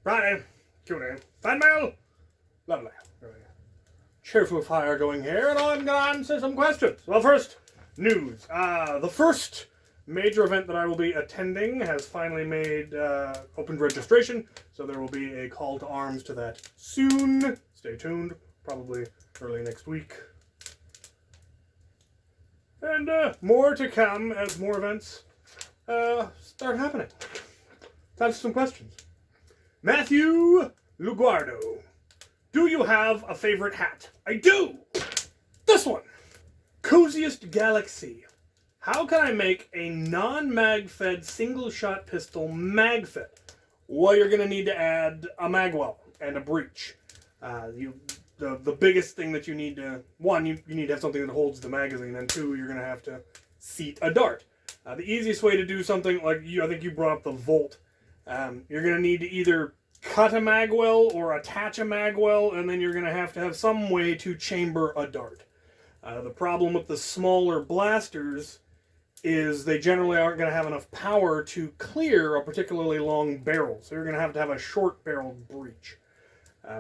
Friday, Q&A, Fanmail, lovely. Cheerful fire going here, and I'm going to answer some questions. Well, first, news. The first major event that I will be attending has finally made opened registration, so there will be a call to arms to that soon. Stay tuned, probably early next week. And more to come as more events start happening. Time for some questions. Matthew Luguardo. Do you have a favorite hat? I do! This one! Coziest Galaxy. How can I make a non-mag-fed single-shot pistol mag-fed? Well, you're going to need to add a magwell and a breech. The biggest thing that you need to... One, you need to have something that holds the magazine, and two, you're going to have to seat a dart. The easiest way to do something like... I think you brought up the Volt. You're going to need to either cut a magwell or attach a magwell, and then you're going to have some way to chamber a dart. The problem with the smaller blasters is they generally aren't going to have enough power to clear a particularly long barrel, so you're going to have a short-barreled breech.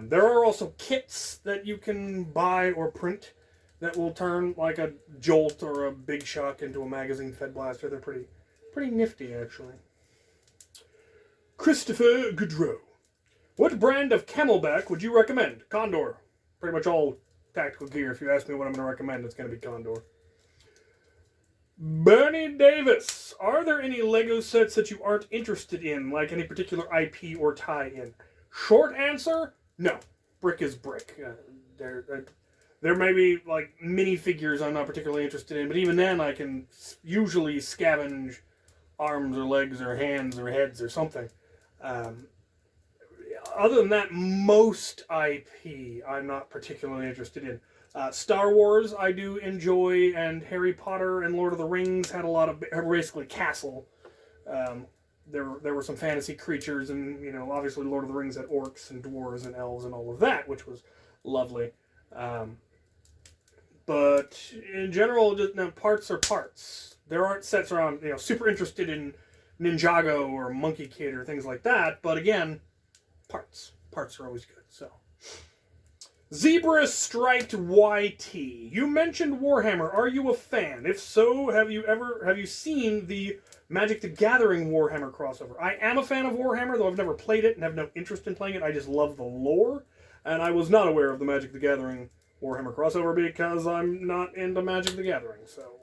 There are also kits that you can buy or print that will turn like a Jolt or a Big Shock into a magazine-fed blaster. They're pretty nifty, actually. Christopher Goudreau. What brand of camelback would you recommend? Condor. Pretty much all tactical gear. If you ask me what I'm going to recommend, it's going to be Condor. Bernie Davis. Are there any LEGO sets that you aren't interested in, like any particular IP or tie-in? Short answer, no. Brick is brick. There may be like minifigures I'm not particularly interested in, but even then I can usually scavenge arms or legs or hands or heads or something. Other than that, most IP I'm not particularly interested in. Star Wars I do enjoy, and Harry Potter and Lord of the Rings had a lot of basically castle. There were some fantasy creatures, and obviously Lord of the Rings had orcs and dwarves and elves and all of that, which was lovely. But in general, just parts are parts. There aren't sets where I'm super interested in Ninjago or Monkey Kid or things like that. But again, parts are always good. So. Zebra Striped YT. You mentioned Warhammer. Are you a fan? If so, have you seen the Magic the Gathering Warhammer crossover? I am a fan of Warhammer, though I've never played it and have no interest in playing it. I just love the lore, and I was not aware of the Magic the Gathering Warhammer crossover because I'm not into Magic the Gathering. So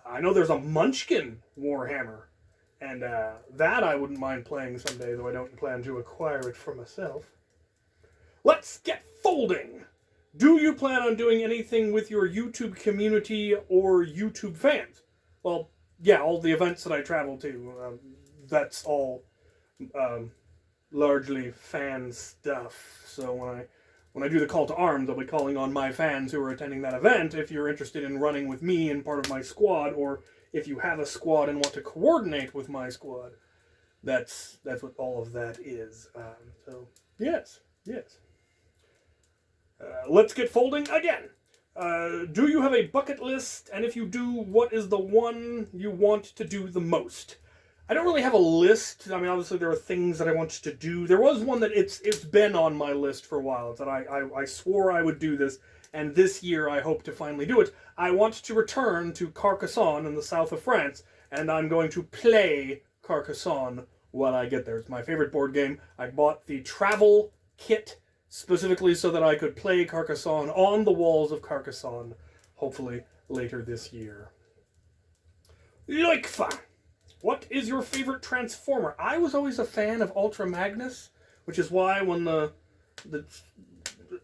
I know there's a Munchkin Warhammer, and that I wouldn't mind playing someday, though I don't plan to acquire it for myself. Let's get folding! Do you plan on doing anything with your YouTube community or YouTube fans? Well, yeah, all the events that I travel to, that's all largely fan stuff. So when I do the call to arms, I'll be calling on my fans who are attending that event. If you're interested in running with me and part of my squad, or if you have a squad and want to coordinate with my squad, that's what all of that is. So yes. Let's get folding again. Do you have a bucket list? And if you do, what is the one you want to do the most? I don't really have a list. I mean, obviously there are things that I want to do. There was one that it's been on my list for a while. That I swore I would do this, and this year I hope to finally do it. I want to return to Carcassonne in the south of France, and I'm going to play Carcassonne while I get there. It's my favorite board game. I bought the travel kit specifically so that I could play Carcassonne on the walls of Carcassonne, hopefully later this year. Loikfa! What is your favorite Transformer? I was always a fan of Ultra Magnus, which is why when the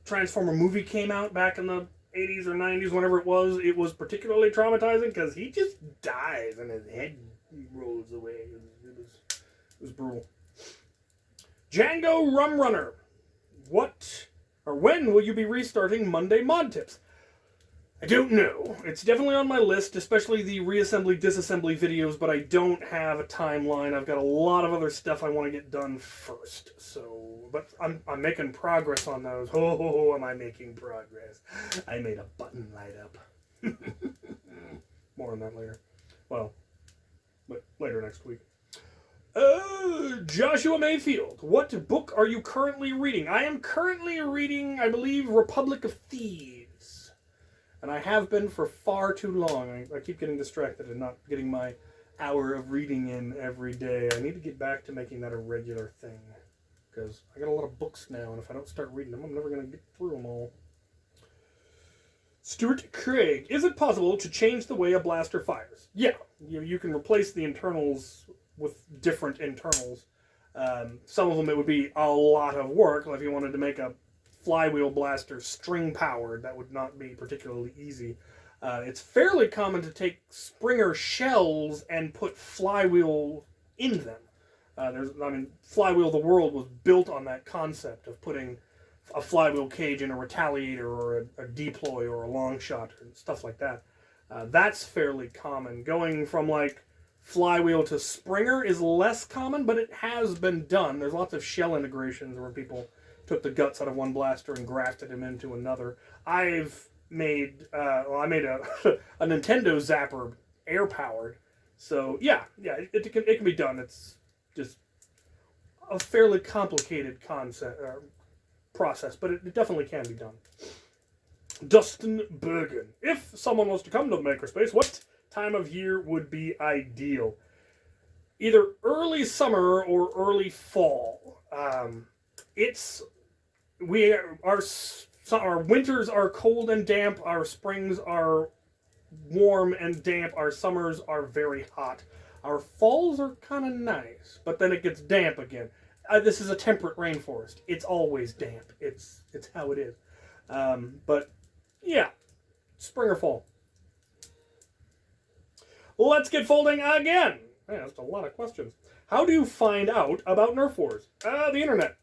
Transformer movie came out back in the 80s or 90s, whenever it was particularly traumatizing because he just dies and his head rolls away. It was brutal. Django Rumrunner. What or when will you be restarting Monday Mod Tips? I don't know. It's definitely on my list, especially the reassembly, disassembly videos, but I don't have a timeline. I've got a lot of other stuff I want to get done first. So, but I'm making progress on those. Oh, am I making progress? I made a button light up. More on that later. Well, but later next week. Joshua Mayfield, what book are you currently reading? I am currently reading, I believe, Republic of Thieves. And I have been for far too long. I keep getting distracted and not getting my hour of reading in every day. I need to get back to making that a regular thing. Because I got a lot of books now, and if I don't start reading them, I'm never going to get through them all. Stuart Craig, is it possible to change the way a blaster fires? Yeah, you can replace the internals with different internals. Some of them it would be a lot of work. Like if you wanted to make a flywheel blaster string powered, that would not be particularly easy. It's fairly common to take Springer shells and put flywheel in them. Flywheel the World was built on that concept of putting a flywheel cage in a retaliator or a deploy or a long shot and stuff like that. That's fairly common. Going from like flywheel to Springer is less common, but it has been done. There's lots of shell integrations where people took the guts out of one blaster and grafted them into another. I made a Nintendo Zapper air powered. So yeah, it can be done. It's just a fairly complicated process, but it definitely can be done. Dustin Bergen, if someone was to come to Makerspace, what time of year would be ideal? Either early summer or early fall. Our winters are cold and damp, our springs are warm and damp, our summers are very hot. Our falls are kind of nice, but then it gets damp again. This is a temperate rainforest. It's always damp. It's how it is. But yeah, spring or fall. Let's get folding again. Man, that's a lot of questions. How do you find out about Nerf Wars? The internet.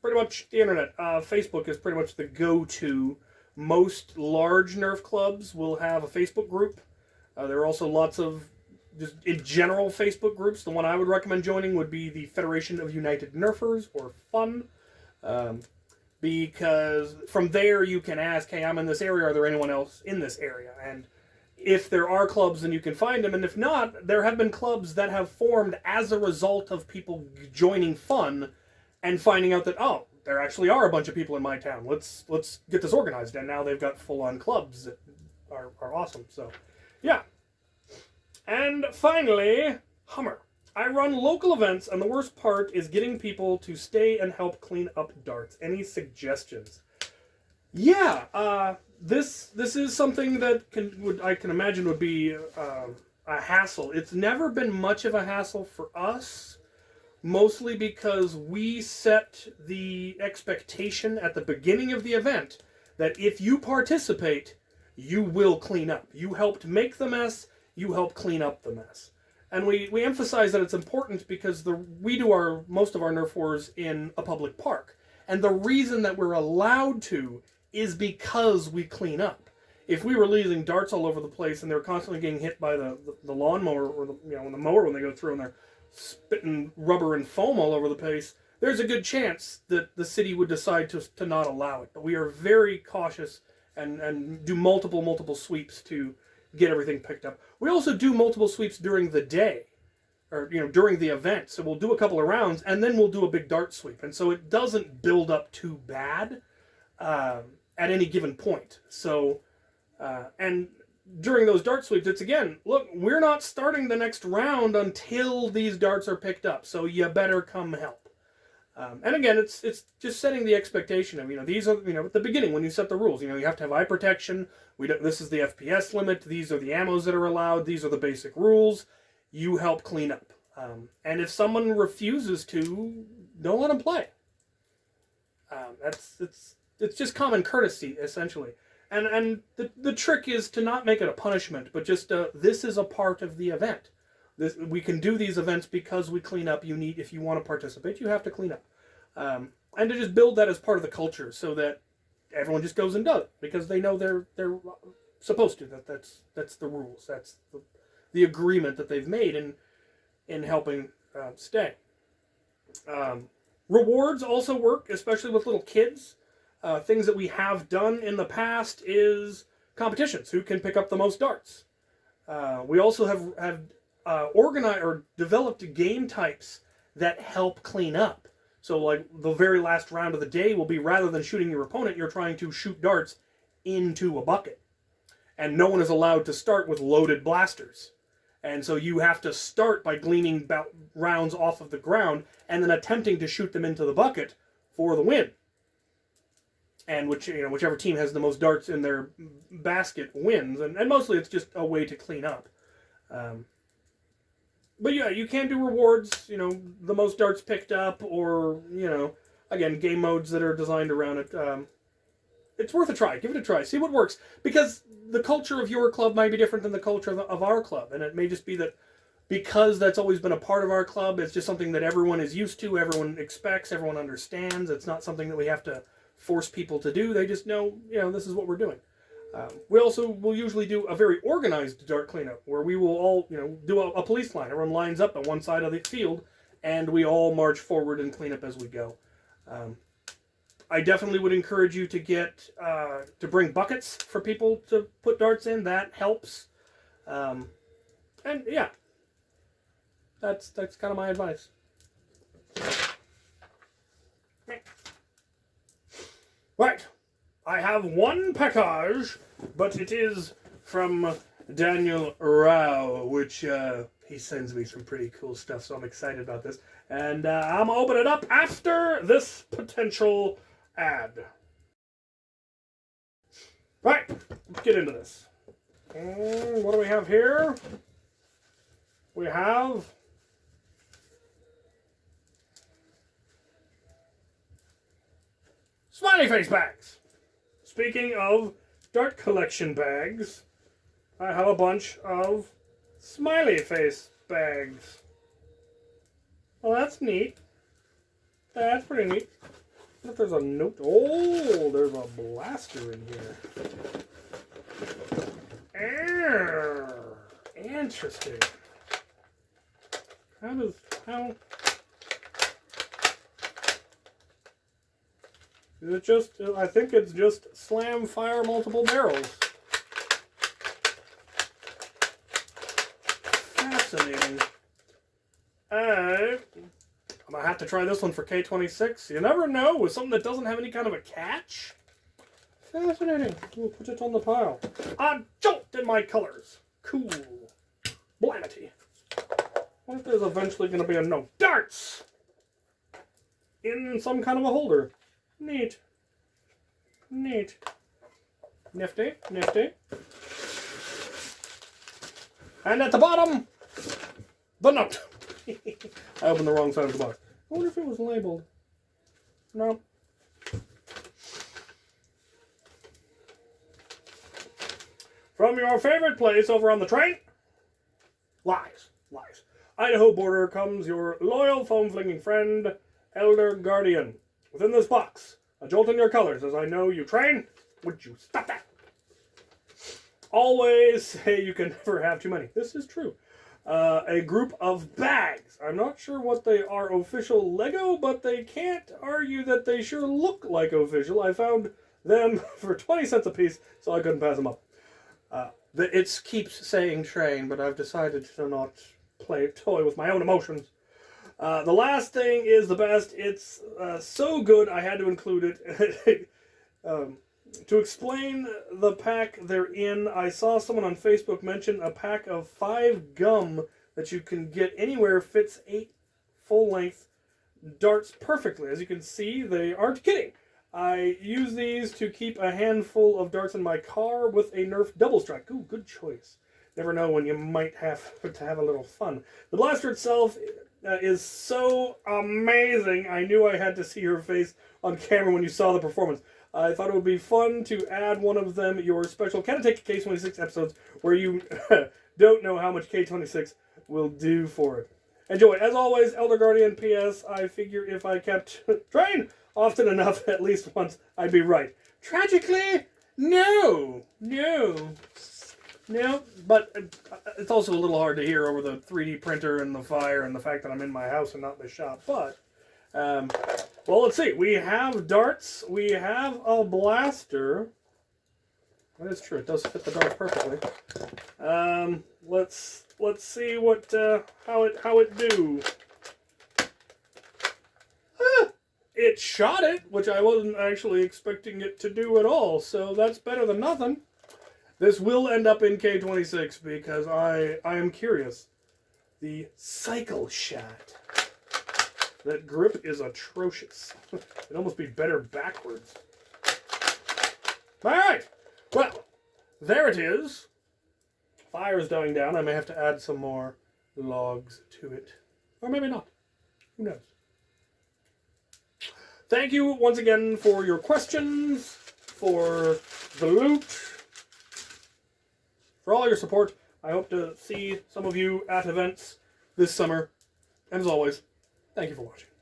Pretty much the internet. Facebook is pretty much the go-to. Most large Nerf clubs will have a Facebook group. There are also lots of, just in general, Facebook groups. The one I would recommend joining would be the Federation of United Nerfers, or FUN. Because from there you can ask, hey, I'm in this area, are there anyone else in this area? And if there are clubs, then you can find them. And if not, there have been clubs that have formed as a result of people joining FUN and finding out that, oh, there actually are a bunch of people in my town. Let's get this organized. And now they've got full-on clubs that are awesome. So, yeah. And finally, Hummer. I run local events, and the worst part is getting people to stay and help clean up darts. Any suggestions? Yeah, this is something that I can imagine would be a hassle. It's never been much of a hassle for us, mostly because we set the expectation at the beginning of the event that if you participate, you will clean up. You helped make the mess, you help clean up the mess. And we emphasize that it's important because we do most of our Nerf Wars in a public park. And the reason that we're allowed to is because we clean up. If we were leaving darts all over the place and they were constantly getting hit by the lawnmower or the mower when they go through and they're spitting rubber and foam all over the place, there's a good chance that the city would decide to not allow it. But we are very cautious and do multiple sweeps to get everything picked up. We also do multiple sweeps during the day, or during the event. So we'll do a couple of rounds, and then we'll do a big dart sweep. And so it doesn't build up too bad at any given point. So, and during those dart sweeps, it's again, look, we're not starting the next round until these darts are picked up. So you better come help. And again, it's just setting the expectation of, these are, at the beginning when you set the rules, you have to have eye protection. This is the FPS limit. These are the ammos that are allowed. These are the basic rules. You help clean up. And if someone refuses to, don't let them play. It's just common courtesy, essentially. And the trick is to not make it a punishment, but just this is a part of the event. We can do these events because we clean up. If you want to participate, you have to clean up. And to just build that as part of the culture so that everyone just goes and does it because they know they're supposed to. That's the rules. That's the agreement that they've made in helping stay. Rewards also work, especially with little kids. Things that we have done in the past is competitions. Who can pick up the most darts? We also have organized or developed game types that help clean up. So like the very last round of the day will be, rather than shooting your opponent, you're trying to shoot darts into a bucket. And no one is allowed to start with loaded blasters. And so you have to start by gleaning rounds off of the ground and then attempting to shoot them into the bucket for the win. And whichever team has the most darts in their basket wins. And mostly it's just a way to clean up. But yeah, you can do rewards, the most darts picked up, or, again, game modes that are designed around it. It's worth a try. Give it a try. See what works. Because the culture of your club might be different than the culture of our club. And it may just be that because that's always been a part of our club, it's just something that everyone is used to, everyone expects, everyone understands. It's not something that we have to force people to do. They just know, this is what we're doing. We also will usually do a very organized dart cleanup, where we will all, do a police line. Everyone lines up on one side of the field, and we all march forward and clean up as we go. I definitely would encourage you to to bring buckets for people to put darts in. That helps. And yeah, that's kind of my advice. Right. I have one package, but it is from Daniel Rao, which he sends me some pretty cool stuff, so I'm excited about this. And I'm going to open it up after this potential ad. Right, let's get into this. And what do we have here? We have smiley face bags. Speaking of dart collection bags, I have a bunch of smiley face bags. Well, that's neat. That's pretty neat. I wonder if there's a note. Oh, there's a blaster in here. Interesting. How? Is it just, I think it's just slam, fire, multiple barrels. Fascinating. I'm going to have to try this one for K26. You never know with something that doesn't have any kind of a catch. Fascinating. We'll put it on the pile. A jolt in my colors. Cool. Blamity. What if there's eventually going to be a no darts in some kind of a holder? Neat. Neat. Nifty. Nifty. And at the bottom, the note. I opened the wrong side of the box. I wonder if it was labeled. No. From your favorite place over on the train? Lies. Lies. Idaho border comes your loyal foam-flinging friend, Elder Guardian. Within this box, a jolt in your colors, as I know you train. Would you stop that? Always say you can never have too many. This is true. A group of bags. I'm not sure what they are official Lego, but they can't argue that they sure look like official. I found them for 20 cents a piece, so I couldn't pass them up. It keeps saying train, but I've decided to not toy with my own emotions. The last thing is the best. It's so good I had to include it. To explain the pack they're in, I saw someone on Facebook mention a pack of 5 gum that you can get anywhere, fits 8 full-length darts perfectly. As you can see, they aren't kidding. I use these to keep a handful of darts in my car with a Nerf double strike. Ooh, good choice. Never know when you might have to have a little fun. The blaster itself is so amazing. I knew I had to see your face on camera when you saw the performance. I thought it would be fun to add one of them your special Can Take K26 episodes where you don't know how much K26 will do for it. Enjoy. As always, Elder Guardian, P.S. I figure if I kept train often enough, at least once, I'd be right. Tragically, no. But it's also a little hard to hear over the 3D printer and the fire and the fact that I'm in my house and not in the shop. But, well, let's see. We have darts. We have a blaster. That is true. It does fit the darts perfectly. Let's Let's see what how it do. It shot it, which I wasn't actually expecting it to do at all, so that's better than nothing. This will end up in K26 because I am curious. The cycle shot. That grip is atrocious. It'd almost be better backwards. Alright! Well, there it is. Fire's dying down. I may have to add some more logs to it. Or maybe not. Who knows? Thank you once again for your questions, for the loot, for all your support. I hope to see some of you at events this summer. And as always, thank you for watching.